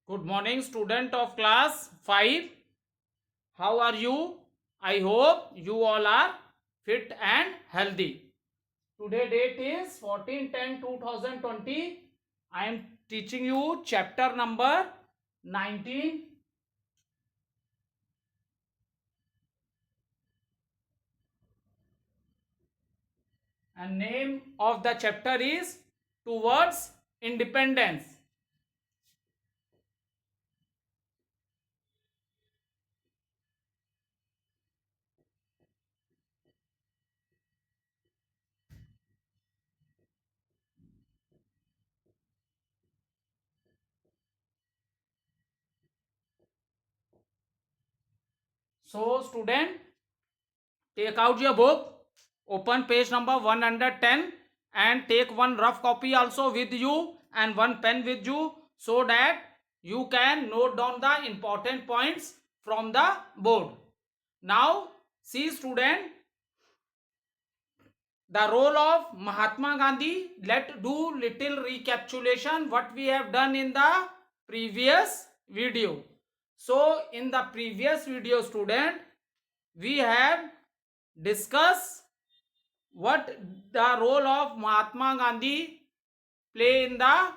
Good morning, student of class 5. How are you? I hope you all are fit and healthy. Today date is 14/10/2020. I am teaching you chapter number 19, and name of the chapter is Towards Independence. So student, take out your book, open page number 110, and take one rough copy also with you and one pen with you, so that you can note down the important points from the board. Now see student, the role of Mahatma Gandhi. Let's do little recapitulation what we have done in the previous video. So in the previous video student, we have discussed what the role of Mahatma Gandhi play in the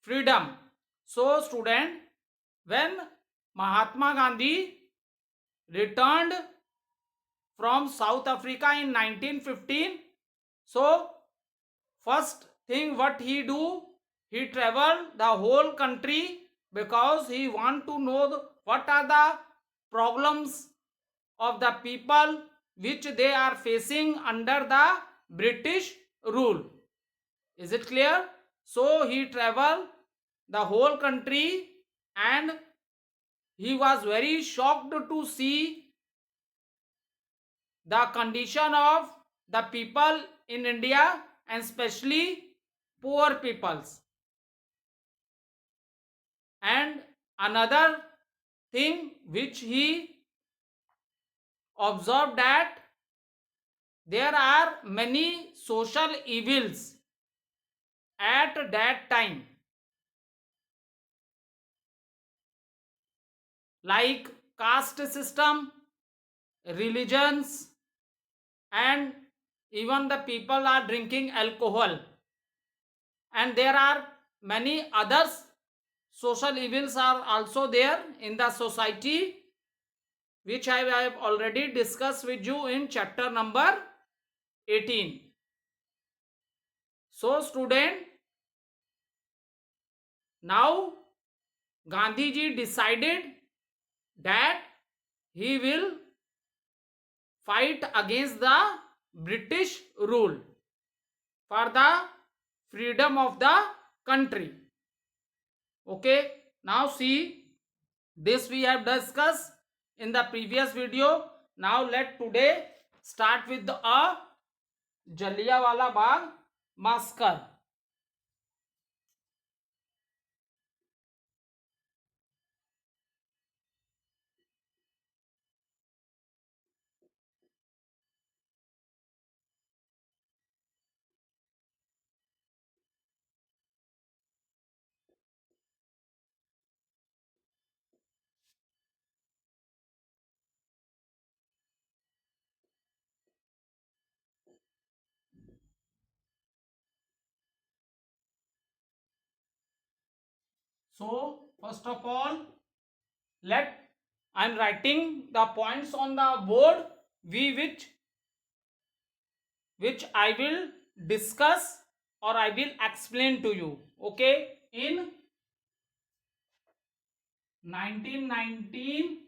freedom. So student, when Mahatma Gandhi returned from South Africa in 1915, so first thing what he do, he travel the whole country because he want to know what are the problems of the people which they are facing under the British rule. Is it clear? So he traveled the whole country, and he was very shocked to see the condition of the people in India, and especially poor peoples. And another thing which he observed, that there are many social evils at that time, like caste system, religions, and even the people are drinking alcohol, and there are many others social evils are also there in the society, which I have already discussed with you in chapter number 18. So student, now Gandhi ji decided that he will fight against the British rule for the freedom of the country. Okay, now see, this we have discussed in the previous video. Now let today start with a Jallianwala Bagh massacre. So first of all, let I am writing the points on the board, which I will discuss or I will explain to you. Okay, in 1919,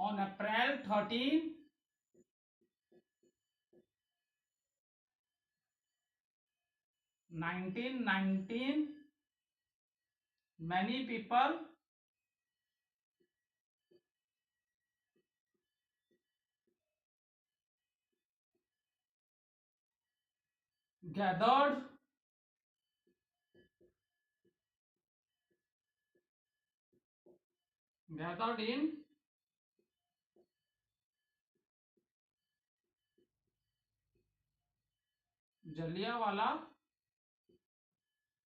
on April 13, 1919, many people gathered in Jallianwala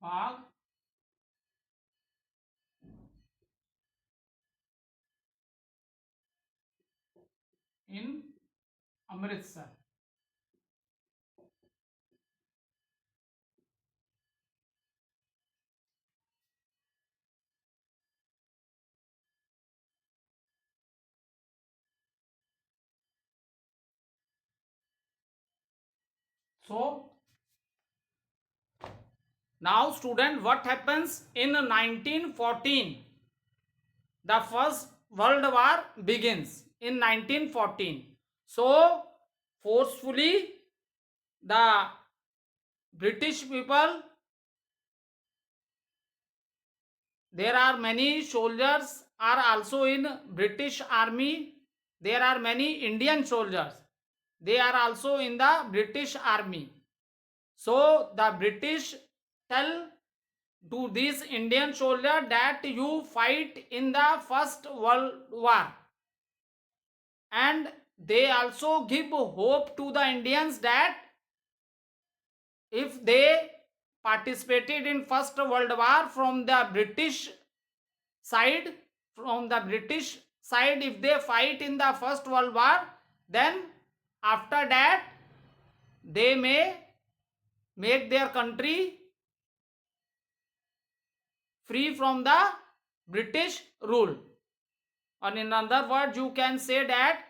Bagh in Amritsar. So now student, what happens in 1914? The first world war begins in 1914. So forcefully the British people, there are many soldiers are also in British army. There are many Indian soldiers. They are also in the British army. So the British tell to this Indian soldier that you fight in the First World War. And they also give hope to the Indians that if they participated in First World War from the British side, if they fight in the First World War, then after that they may make their country free from the British rule. Or in other words, you can say that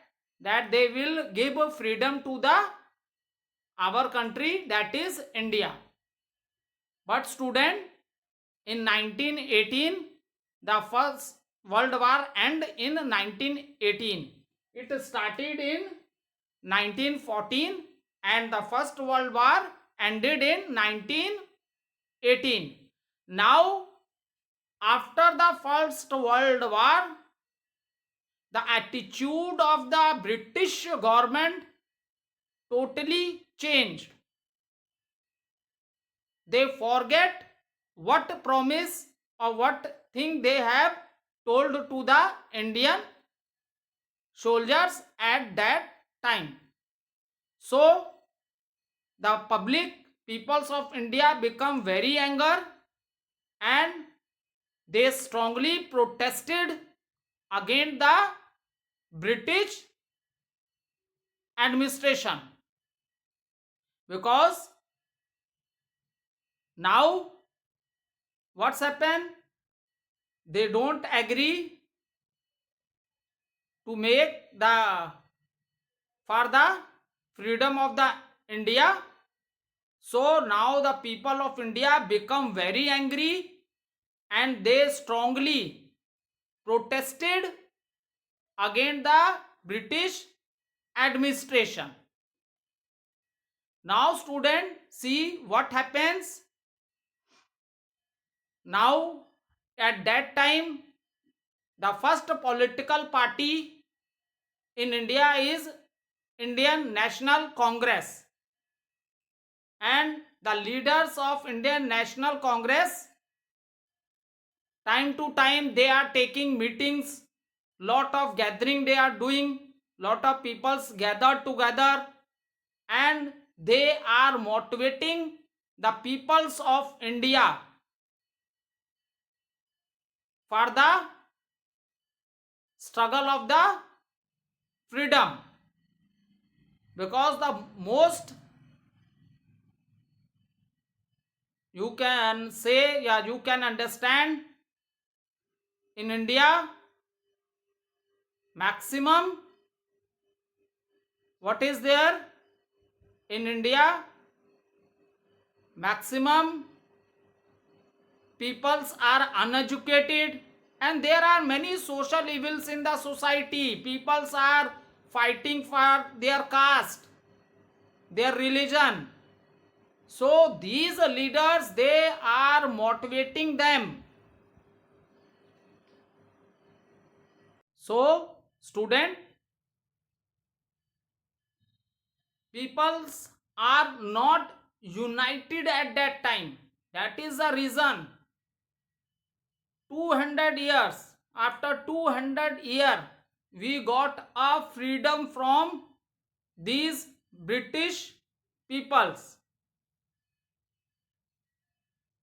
they will give freedom to the our country, that is India. But student, in 1918 the First World War end in 1918. It started in 1914 and the First World War ended in 1918. Now after the First World War, the attitude of the British government totally changed. They forget what promise or what thing they have told to the Indian soldiers at that time. So the public peoples of India become very angry and they strongly protested against the British administration, because now what's happened, they don't agree to make the for the freedom of the India. So now the people of India become very angry and they strongly protested against the British administration. Now student, see what happens. Now at that time the first political party in India is Indian National Congress, and the leaders of Indian National Congress, time to time they are taking meetings, lot of gathering they are doing, lot of peoples gathered together, and they are motivating the peoples of India for the struggle of the freedom. Because the most, you can say, yeah, you can understand, in India maximum, what is there in India, maximum peoples are uneducated, and there are many social evils in the society. Peoples are fighting for their caste, their religion. So these leaders, they are motivating them. So student, peoples are not united at that time. That is the reason 200 years, after 200 years, we got a freedom from these British peoples.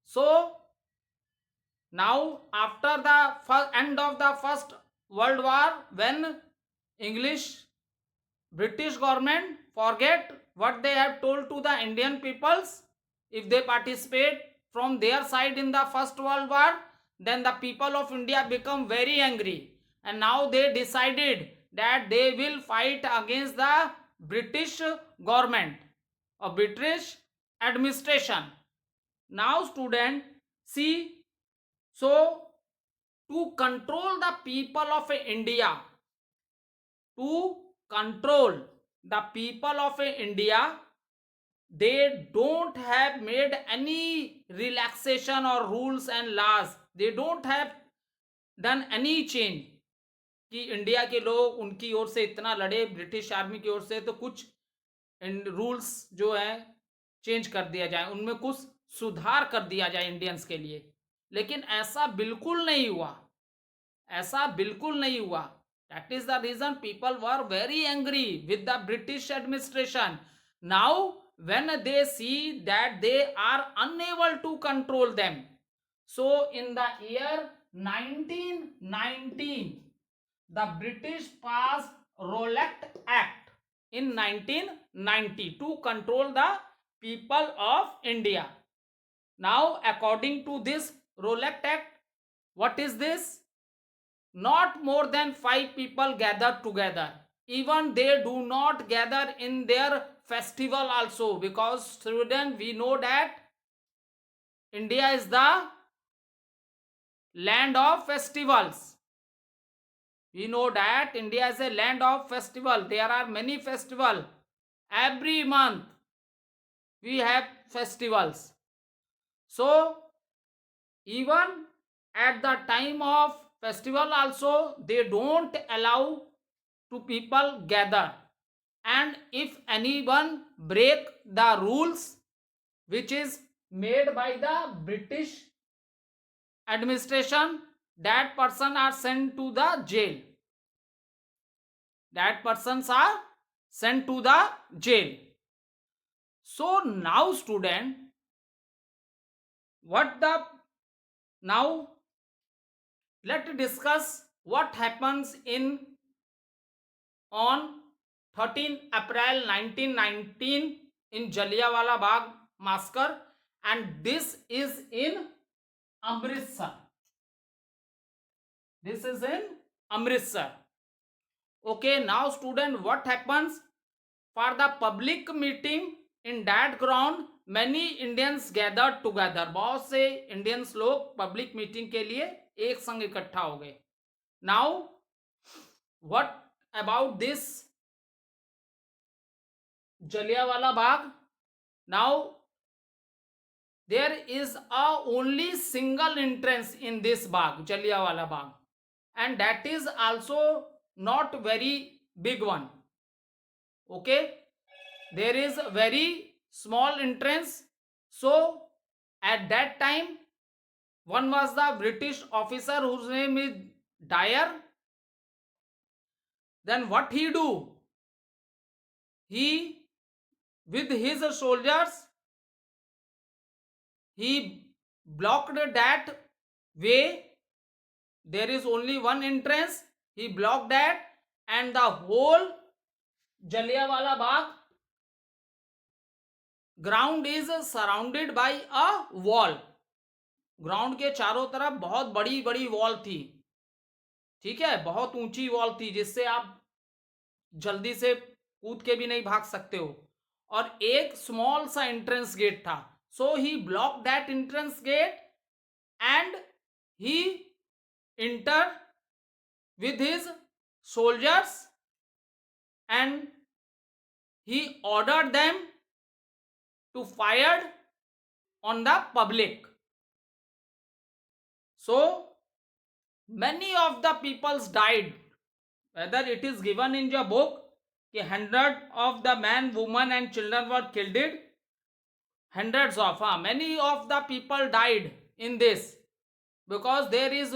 So now after the end of the first world war, when English British government forget what they have told to the Indian peoples, if they participate from their side in the first world war, then the people of India become very angry, and now they decided that they will fight against the British government or British administration. Now student, see, so to control the people of India, to control the people of India, they don't have made any relaxation or rules and laws. They don't have done any change कि India के लोग उनकी ओर से इतना लड़े British army की ओर से, तो कुछ रूल्स जो है चेंज कर दिया जाए, उनमें कुछ सुधार कर दिया जाए इंडियंस के लिए. लेकिन ऐसा बिल्कुल नहीं हुआ, ऐसा बिल्कुल नहीं हुआ. That is the reason people were very angry with the British administration. Now, when they see that they are unable to control them, so in the year 1919, the British passed Rowlatt Act in 1990 to control the people of India. Now, according to this Rowlatt Act, what is this? Not more than 5 people gather together. Even they do not gather in their festival also, because student, we know that India is the land of festivals. We know that India is a land of festival. There are many festivals. Every month we have festivals. So even at the time of festival also, they don't allow to people gather. And if anyone break the rules which is made by the British administration, that person are sent to the jail. That persons are sent to the jail. So now student, now let's discuss what happens on 13 April 1919 in Jallianwala Bagh massacre, and this is in Amritsar. This is in Amritsar. Okay, now student, what happens? For the public meeting in that ground, many Indians gathered together. बहुत से Indians लोग public meeting के लिए एक संग इकट्ठा हो गए. Now, what about this Jallianwala Bagh? Now, there is a only single entrance in this Bagh, Jallianwala Bagh, and that is also not very big one. Okay, there is a very small entrance. So at that time, one was the British officer whose name is Dyer. Then what he do? He, with his soldiers, he blocked that way. There is only one entrance. He blocked that, and the whole Jallianwala Bagh ground is surrounded by a wall. Ground के चारों तरफ बहुत बड़ी बड़ी wall थी. ठीक है, बहुत ऊंची वॉल थी जिससे आप जल्दी से कूद के भी नहीं भाग सकते हो, और एक स्मॉल सा एंट्रेंस गेट था. So he block that entrance gate and he entered with his soldiers and he ordered them to fire on the public. So many of the peoples died. Whether it is given in your book कि 100 of the men, women and children were killed, hundreds of many of the people died in this, because there is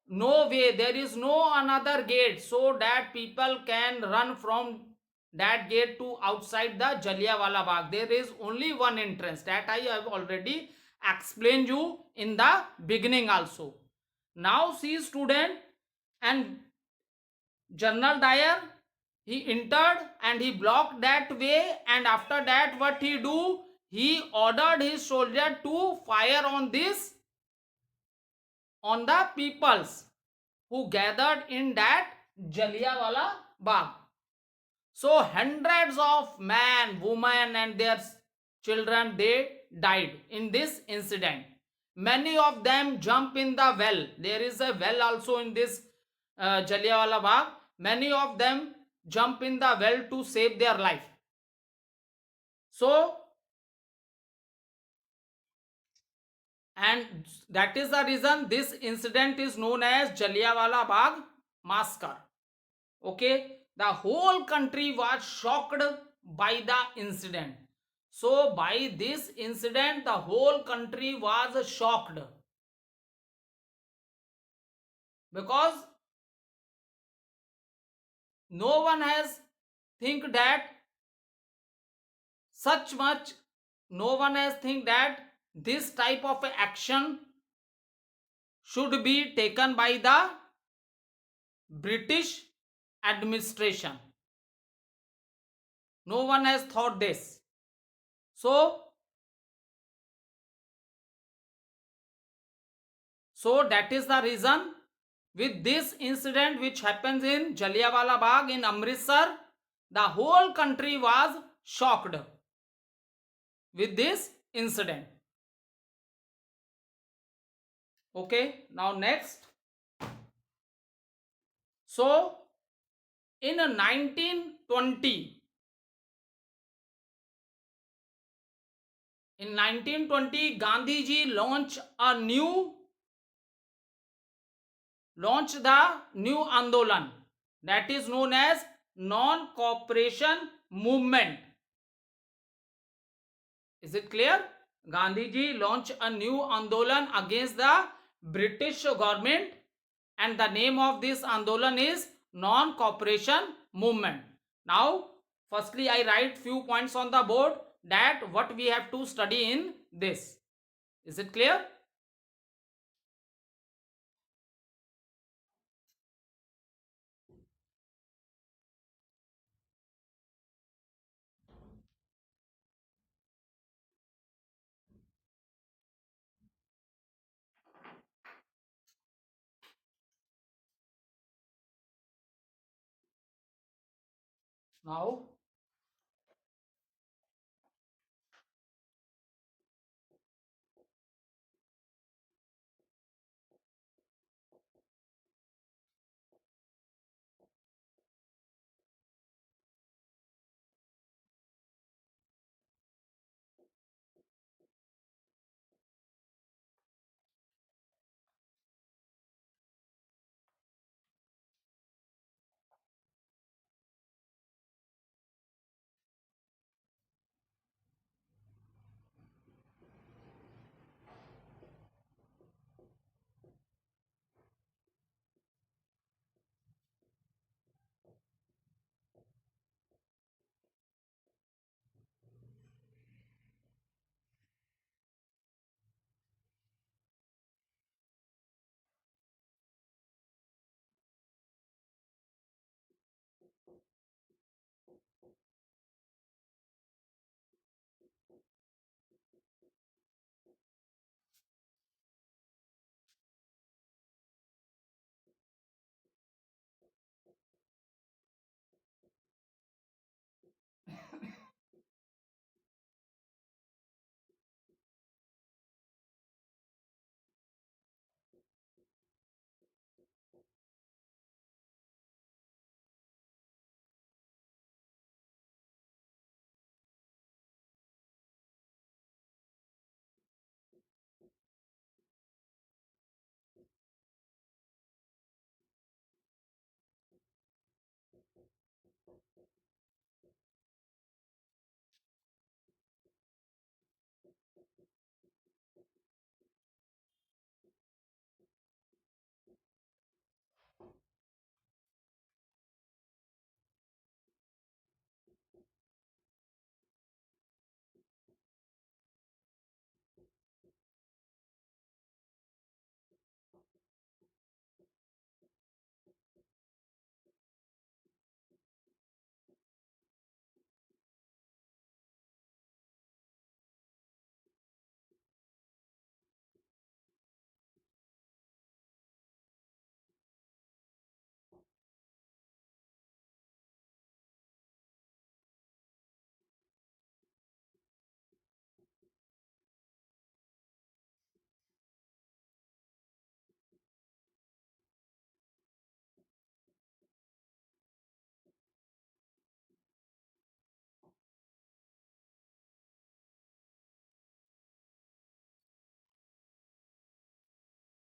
no way, there is no another gate so that people can run from that gate to outside the Jallianwala Bagh. There is only one entrance, that I have already explained you in the beginning also. Now see student, and General Dyer, he entered and he blocked that way, and after that what he do, he ordered his soldier to fire on this, on the peoples who gathered in that Jallianwala Bagh. So hundreds of men, women and their children, they died in this incident. Many of them jump in the well. There is a well also in this Jallianwala Bagh. Many of them jump in the well to save their life. So, and that is the reason this incident is known as Jallianwala Bagh massacre. Okay, the whole country was shocked by the incident. So by this incident the whole country was shocked, because no one has think that such much, no one has think that this type of action should be taken by the British administration. No one has thought this. So that is the reason, with this incident which happens in Jallianwala Bagh in Amritsar, the whole country was shocked with this incident. Okay, now next. So in 1920, Gandhiji launched the new Andolan, that is known as non-cooperation movement. Is it clear? Gandhiji launched a new Andolan against the British government, and the name of this Andolan is non-cooperation movement. Now firstly I write few points on the board that what we have to study in this. Is it clear? Now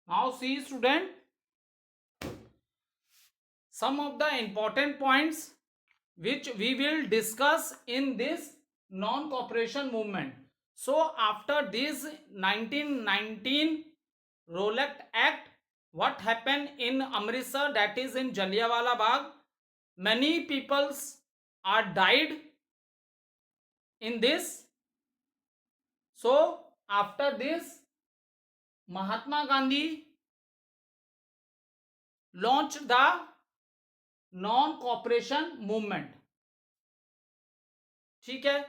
Now see student, some of the important points which we will discuss in this non-cooperation movement. So after this 1919 Rowlatt Act, what happened in Amritsar, that is in Jallianwala Bagh, many peoples are died in this. So after this, Mahatma Gandhi launched the non-cooperation movement. ठीक है,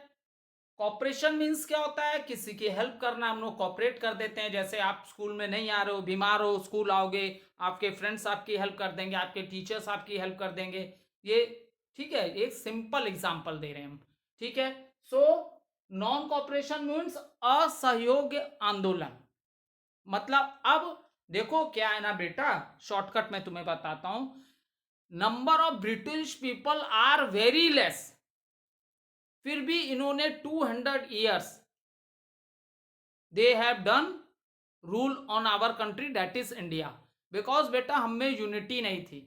corporation means क्या होता है, किसी की help करना, हम लोग कॉपरेट कर देते हैं। जैसे आप स्कूल में नहीं आ रहे हो, बीमार हो, स्कूल आओगे, आपके फ्रेंड्स आपकी हेल्प कर देंगे, आपके टीचर्स आपकी हेल्प कर देंगे, ये ठीक है, एक सिंपल एग्जांपल दे रहे हैं हम। ठीक है, सो नॉन कॉपरेशन मीन्स असहयोग आंदोलन। मतलब अब देखो क्या है ना बेटा, शॉर्टकट में तुम्हें बताता हूं, number of British people are very less, फिर भी इन्होंने 200 years they have done rule on our country, that is India. Because बेटा हम में यूनिटी नहीं थी।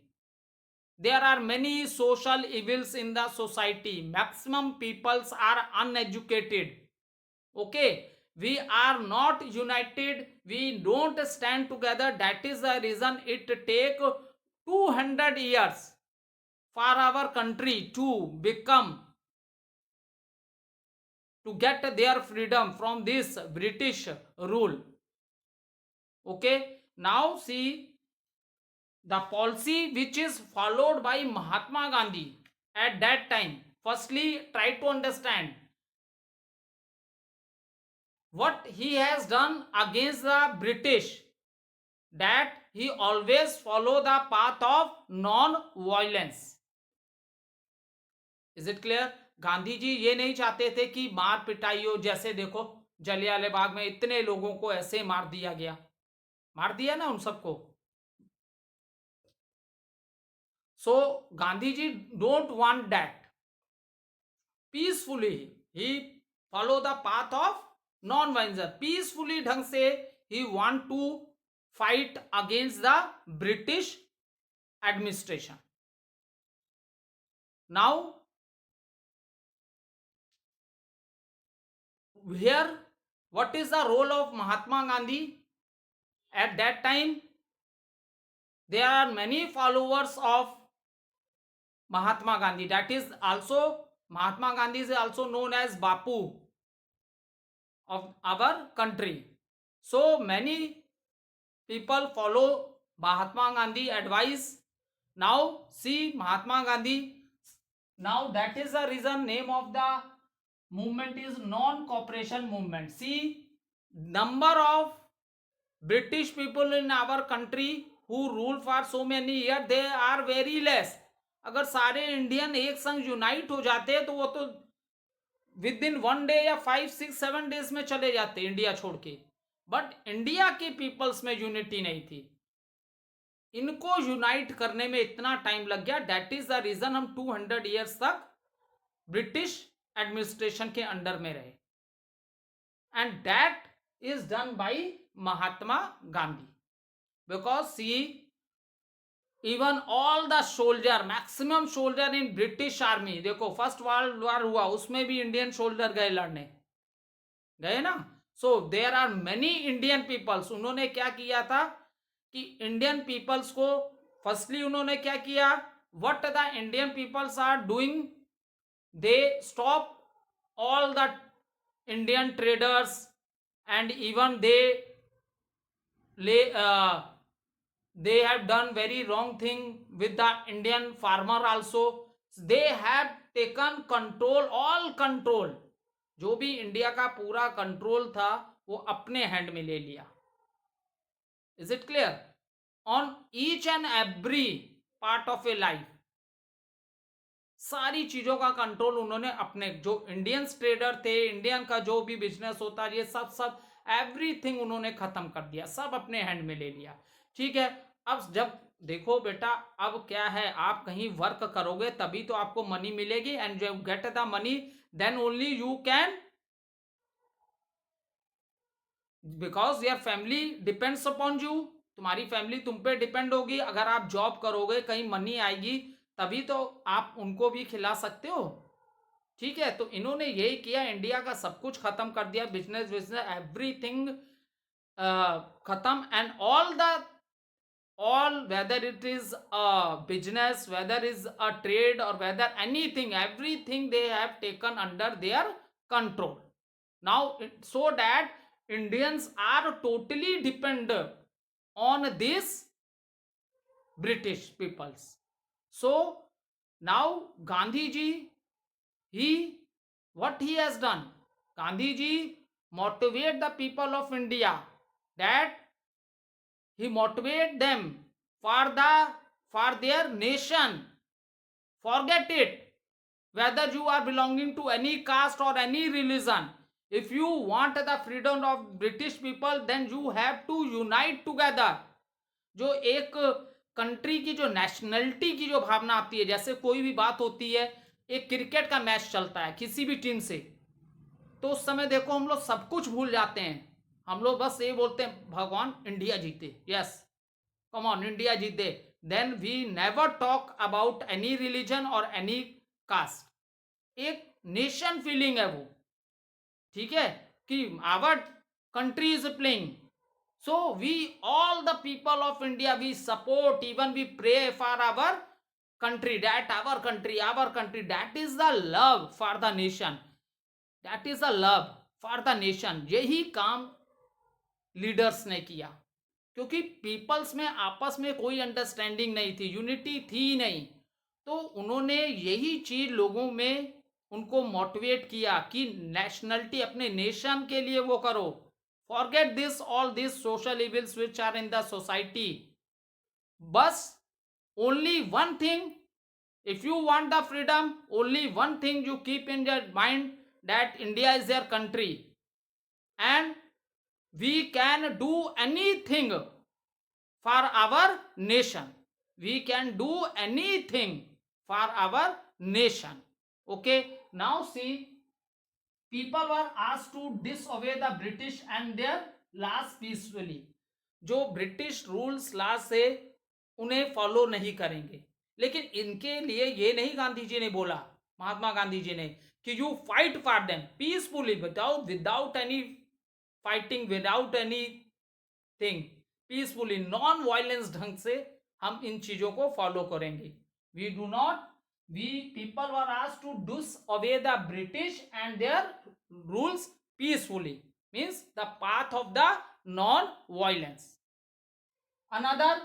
There are many social evils in the society, maximum peoples are uneducated, okay, we are not united, we don't stand together, that is the reason it take 200 years for our country to become, to get their freedom from this British rule. Okay, now see the policy which is followed by Mahatma Gandhi at that time. Firstly, try to understand what he has done against the British, that he always follow the path of non-violence. Is it clear? Gandhi ji ये नहीं चाहते थे कि मार पिटाई हो, जैसे देखो जलियांवाला बाग में इतने लोगों को ऐसे मार दिया गया, मार दिया ना उन सबको। So Gandhi ji don't want that, peacefully he follow the path of non violence, peacefully ढंग से ही want to fight against the British administration. Now here, what is the role of Mahatma Gandhi at that time? There are many followers of Mahatma Gandhi, that is also Mahatma Gandhi is also known as Bapu of our country. So many people follow Mahatma Gandhi advice. Now see Mahatma Gandhi, now that is the reason name of the movement is non-cooperation movement. See, number of British people in our country who rule for so many years, they are very less. अगर सारे Indian एक संग unite हो जाते तो वो तो with in 1 day या 5, 6, 7 डेज में चले जाते इंडिया छोड़ के। बट इंडिया के पीपल्स में यूनिटी नहीं थी, इनको यूनाइट करने में इतना टाइम लग गया, दैट इज द रीजन हम 200 ईयर्स तक ब्रिटिश एडमिनिस्ट्रेशन के अंडर में रहे, and that is done by Mahatma Gandhi. Because see even all the soldier, maximum soldier in British army, देखो फर्स्ट वर्ल्ड वॉर हुआ उसमें भी इंडियन सोल्जर गए लड़ने, गए ना। So there are many Indian peoples, उन्होंने क्या किया था कि इंडियन पीपल्स को फर्स्टली उन्होंने क्या किया, what the Indian peoples are doing, they stop all the Indian traders and even they have done very wrong thing with the Indian farmer also. They have taken control, all control, जो भी India का पूरा control था वो अपने hand में ले लिया। Is it clear? On each and every part of A life सारी चीजों का कंट्रोल उन्होंने अपने, जो इंडियन ट्रेडर थे, इंडियन का जो भी बिजनेस होता है, ये सब एवरीथिंग उन्होंने खत्म कर दिया, सब अपने हैंड में ले लिया। ठीक है, अब जब देखो बेटा अब क्या है, आप कहीं वर्क करोगे तभी तो आपको मनी मिलेगी, एंड जब get the money then only you can, because your family depends upon you, तुम्हारी फैमिली तुम पे डिपेंड होगी, अगर आप जॉब करोगे कहीं मनी आएगी तभी तो आप उनको भी खिला सकते हो। ठीक है, तो इन्होंने यही किया, इंडिया का सब कुछ खत्म कर दिया, बिजनेस बिजनेस एवरीथिंग खत्म, and all whether it is a business, whether is a trade, or whether anything, everything they have taken under their control now, so that Indians are totally dependent on these British peoples. So now Gandhi ji, he what he has done, Gandhi ji motivate the people of India, that he motivate them for their nation. Forget it whether you are belonging to any caste or any religion. If you want the freedom of British people, then you have to unite together. जो एक country की जो nationality की जो भावना आती है, जैसे कोई भी बात होती है, एक क्रिकेट का मैच चलता है किसी भी टीम से, तो उस समय देखो हम लोग सब कुछ भूल जाते हैं, हम लोग बस ये बोलते हैं भगवान इंडिया जीते, यस कम ऑन इंडिया जीते, then we never talk about any religion और एनी कास्ट। एक नेशन फीलिंग है वो, ठीक है, कि our country is playing, so we all the people of India we support, even we pray for our country, that our country, that is the love for the nation, that is the love for the nation। यही काम leaders ने किया, क्योंकि peoples में आपस में कोई understanding नहीं थी, यूनिटी थी नहीं, तो उन्होंने यही चीज लोगों में उनको मोटिवेट किया कि नेशनलिटी अपने नेशन के लिए वो करो, forget this all this social evils which are in the society, बस only one thing, if you want the freedom, only one thing you keep in your mind, that India is your country and we can do anything for our nation, we can do anything for our nation। okay, now see, people were asked to disobey the British and their laws peacefully। जो British rules law से उन्हें follow नहीं करेंगे, लेकिन इनके लिए ये नहीं गांधी जी ने बोला, महात्मा गांधी जी ने, कि you fight for them peacefully, without any fighting, without any thing, peacefully non violence ढंग से हम इन चीजों को फॉलो करेंगे। We do not, we people were asked to disobey the British and their rules peacefully, means the path of the non violence. Another,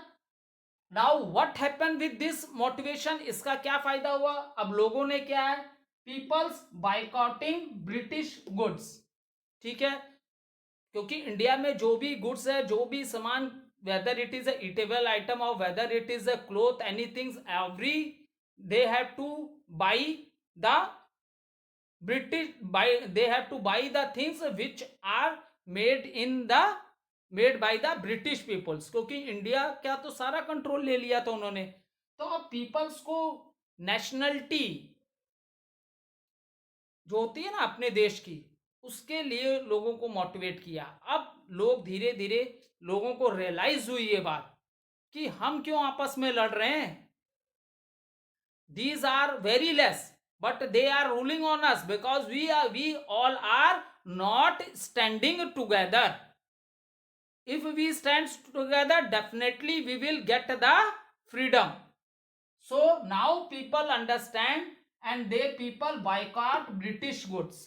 now what happen with this motivation, इसका क्या फायदा हुआ, अब लोगों ने क्या है, पीपल्स बाइकआउटिंग ब्रिटिश गुड्स, ठीक है, क्योंकि इंडिया में जो भी गुड्स है, जो भी सामान, whether it is a eatable item और whether it is a cloth, anything, every they have to buy the British, they have to buy the things which are made by the British peoples, क्योंकि India क्या तो सारा control ले लिया था उन्होंने, तो अब पीपल्स को नेशनलिटी जो होती है ना अपने देश की, उसके लिए लोगों को मोटिवेट किया। अब लोग धीरे धीरे, लोगों को रियलाइज हुई ये बात कि हम क्यों आपस में लड़ रहे हैं, these are very less but they are ruling on us because we all are not standing together। if we stand together, definitely we will get the freedom। so now people understand and they people boycott British goods।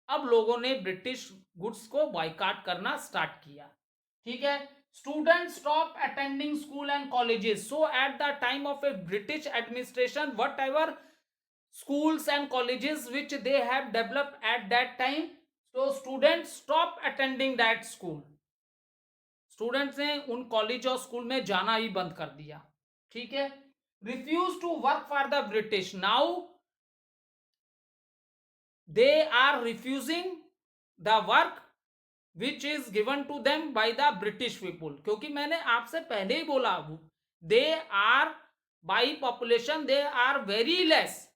अब लोगों ने British goods को boycott करना start किया, ठीक है। Students stop attending school and colleges, so at the time of a British administration, whatever schools and colleges which they have developed at that time, so students stop attending that school, students ने उन college और school में जाना ही बंद कर दिया, ठीक है। Refuse to work for the British, now they are refusing the work which is given to them by the British people, क्योंकि मैंने आपसे पहले ही बोला, they are by population they are very less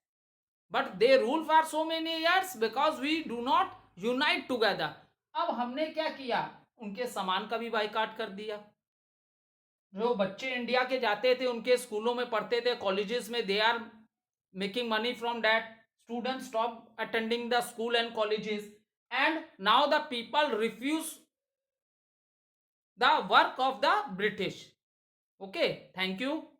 but they rule for so many years because we do not unite together. अब हमने क्या किया, उनके सामान का भी बाइकाट कर दिया, जो बच्चे इंडिया के जाते थे, उनके स्कूलों में पढ़ते थे, कॉलेजेस में, they are making money from that. Students stop attending the school and colleges, and now the people refuse the work of the British. Okay, thank you.